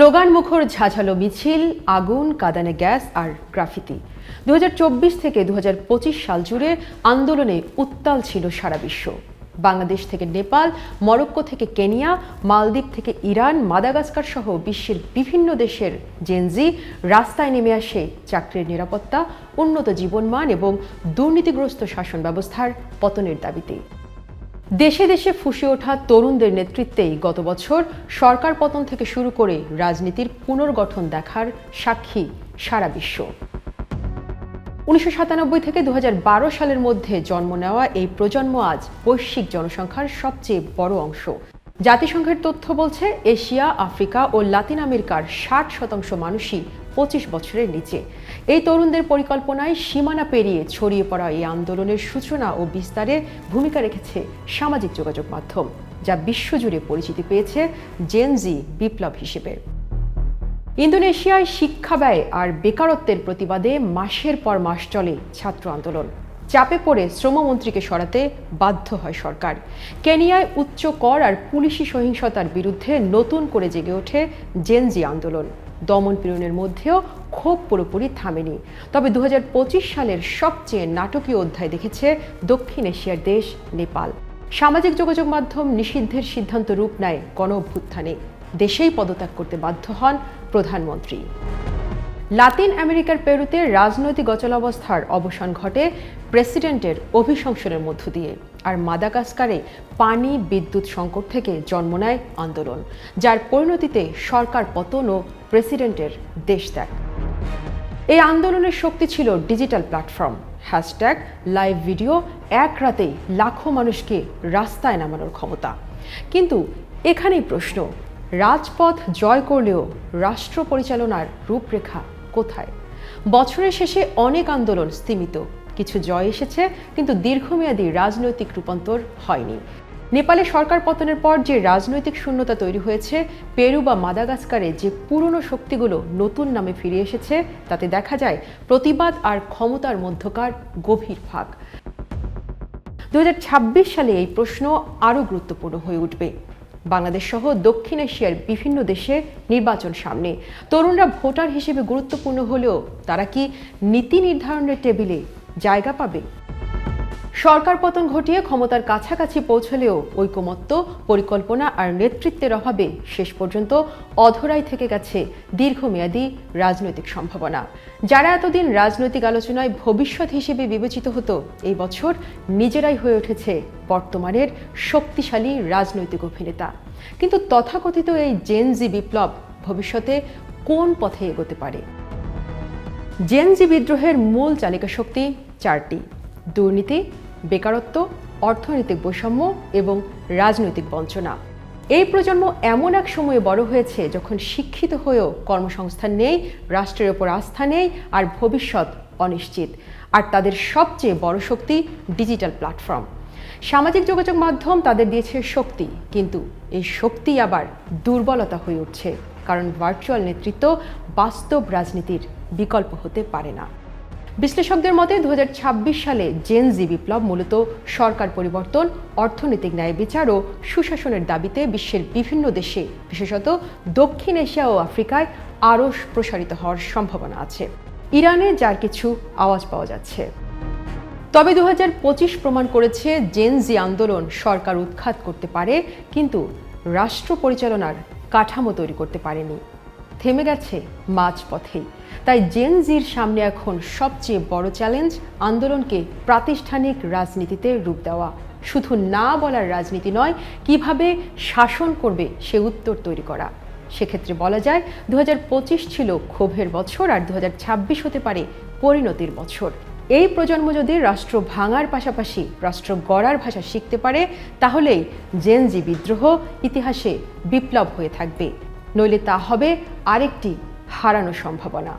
Slogan মুখর ঝাঁঝালো মিছিল, আগুন, কাঁদানে গ্যাস আর গ্রাফিতি। 2024 থেকে 2025 সাল জুড়ে আন্দোলনে উত্তাল ছিল সারা বিশ্ব। বাংলাদেশ থেকে নেপাল, মরক্কো থেকে কেনিয়া, মালদ্বীপ থেকে ইরান, মাদাগাস্কার সহ বিশ্বের বিভিন্ন দেশের জেনজি রাস্তায় নেমে আসে চাকরির নিরাপত্তা, উন্নত জীবনমান এবং দুর্নীতিগ্রস্ত শাসন ব্যবস্থার পতনের দাবিতে। দেশে দেশে ফুঁসে ওঠা তরুণদের নেতৃত্বেই গত বছর সরকার পতন থেকে শুরু করে রাজনীতির পুনর্গঠন দেখার সাক্ষী সারা বিশ্ব। 1997 থেকে 2012 সালের মধ্যে জন্ম নেওয়া এই প্রজন্ম আজ বৈশ্বিক জনসংখ্যার সবচেয়ে বড় অংশ। জাতিসংঘের তথ্য বলছে, এশিয়া, আফ্রিকা ও লাতিন আমেরিকার 60% মানুষই 25 বছরের নিচে। এই তরুণদের পরিকল্পনায় সীমানা পেরিয়ে ছড়িয়ে পড়া এই আন্দোলনের সূচনা ও বিস্তারে ভূমিকা রেখেছে সামাজিক যোগাযোগ মাধ্যম, যা বিশ্বজুড়ে পরিচিতি পেয়েছে জেনজি বিপ্লব হিসেবে। ইন্দোনেশিয়ায় শিক্ষা ব্যয় আর বেকারত্বের প্রতিবাদে মাসের পর মাস চলে ছাত্র আন্দোলন। চাপে পড়ে শ্রমমন্ত্রীকে সরাতে বাধ্য হয় সরকার। কেনিয়ায় উচ্চ কর আর পুলিশি সহিংসতার বিরুদ্ধে নতুন করে জেগে ওঠে জেনজি আন্দোলন। দমন পীড়নের মধ্যেও ক্ষোভ পুরোপুরি থামেনি। তবে 2025 সালের সবচেয়ে নাটকীয় অধ্যায় দেখেছে দক্ষিণ এশিয়ার দেশ নেপাল। সামাজিক যোগাযোগ মাধ্যম নিষিদ্ধের সিদ্ধান্ত রূপ নেয় গণ অভ্যুত্থানে। দেশেই পদত্যাগ করতে বাধ্য হন প্রধানমন্ত্রী। লাতিন আমেরিকার পেরুতে রাজনৈতিক অচলাবস্থার অবসান ঘটে প্রেসিডেন্টের অভিশংসনের মধ্য দিয়ে। আর মাদাগাস্কারে পানি বিদ্যুৎ সংকট থেকে জন্ম নেয় আন্দোলন, যার পরিণতিতে সরকার পতন ও প্রেসিডেন্টের দেশত্যাগ। এই আন্দোলনের শক্তি ছিল digital platform, hashtag, live video, এক রাতেই লাখো মানুষকে রাস্তায় নামানোর ক্ষমতা। কিন্তু এখানেই প্রশ্ন, রাজপথ জয় করলেও রাষ্ট্র পরিচালনার রূপরেখা কোথায়? বছরের শেষে অনেক আন্দোলন স্তিমিত, কিছু জয় এসেছে, কিন্তু দীর্ঘমেয়াদী রাজনৈতিক রূপান্তর হয়নি। নেপালে সরকার পতনের পর যে রাজনৈতিক শূন্যতা তৈরি হয়েছে, পেরু বা মাদাগাস্কারে যে পুরনো শক্তিগুলো নতুন নামে ফিরে এসেছে, তাতে দেখা যায় প্রতিবাদ আর ক্ষমতার মধ্যকার গভীর ফাঁক। 2026 সালে এই প্রশ্ন আরও গুরুত্বপূর্ণ হয়ে উঠবে। বাংলাদেশ সহ দক্ষিণ এশিয়ার বিভিন্ন দেশে নির্বাচন সামনে। তরুণরা ভোটার হিসেবে গুরুত্বপূর্ণ হলেও তারা কি নীতি নির্ধারণের টেবিলে জায়গা পাবে? সরকার পতন ঘটিয়ে ক্ষমতার কাছাকাছি পৌঁছলেও ঐকমত্য, পরিকল্পনা আর নেতৃত্বের অভাবে শেষ পর্যন্ত অধরাই থেকে গেছে দীর্ঘমেয়াদী রাজনৈতিক সম্ভাবনা। যারা এতদিন রাজনৈতিক আলোচনায় ভবিষ্যৎ হিসেবে বিবেচিত হতো, এই বছর নিজেরাই হয়ে উঠেছে বর্তমানের শক্তিশালী রাজনৈতিক অভিনেতা। কিন্তু তথাকথিত এই জেনজি বিপ্লব ভবিষ্যতে কোন পথে এগোতে পারে? জেনজি বিদ্রোহের মূল চালিকা শক্তি চারটি: দুর্নীতি, বেকারত্ব, অর্থনৈতিক বৈষম্য এবং রাজনৈতিক বঞ্চনা। এই প্রজন্ম এমন এক সময়ে বড় হয়েছে যখন শিক্ষিত হয়েও কর্মসংস্থান নেই, রাষ্ট্রের ওপর আস্থা নেই আর ভবিষ্যৎ অনিশ্চিত। আর তাদের সবচেয়ে বড় শক্তি ডিজিটাল প্ল্যাটফর্ম। সামাজিক যোগাযোগ মাধ্যম তাদের দিয়েছে শক্তি, কিন্তু এই শক্তি আবার দুর্বলতা হয়ে উঠছে, কারণ ভার্চুয়াল নেতৃত্ব বাস্তব রাজনীতির বিকল্প হতে পারে না। বিশ্লেষকদের মতে 2026 সালে জেনজি বিপ্লব মূলত সরকার পরিবর্তন, অর্থনৈতিক ন্যায় বিচার ও সুশাসনের দাবিতে বিশ্বের বিভিন্ন দেশে, বিশেষত দক্ষিণ এশিয়া ও আফ্রিকায় আরও প্রসারিত হওয়ার সম্ভাবনা আছে। ইরানে যার কিছু আওয়াজ পাওয়া যাচ্ছে। তবে 2025 প্রমাণ করেছে জেনজি আন্দোলন সরকার উৎখাত করতে পারে, কিন্তু রাষ্ট্র পরিচালনার কাঠামো তৈরি করতে পারেনি। থেমে গেছে মাঝপথেই। তাই জেনজির সামনে এখন সবচেয়ে বড় চ্যালেঞ্জ আন্দোলনকে প্রাতিষ্ঠানিক রাজনীতিতে রূপ দেওয়া। শুধু না বলার রাজনীতি নয়, কিভাবে শাসন করবে সে উত্তর তৈরি করা। সেক্ষেত্রে বলা যায় 2025 ছিল ক্ষোভের বছর আর 2026 হতে পারে পরিণতির বছর। এই প্রজন্ম যদি রাষ্ট্র ভাঙার পাশাপাশি রাষ্ট্র গড়ার ভাষা শিখতে পারে, তাহলেই জেনজি বিদ্রোহ ইতিহাসে বিপ্লব হয়ে থাকবে। নইলে তা হবে আরেকটি হারানো সম্ভাবনা।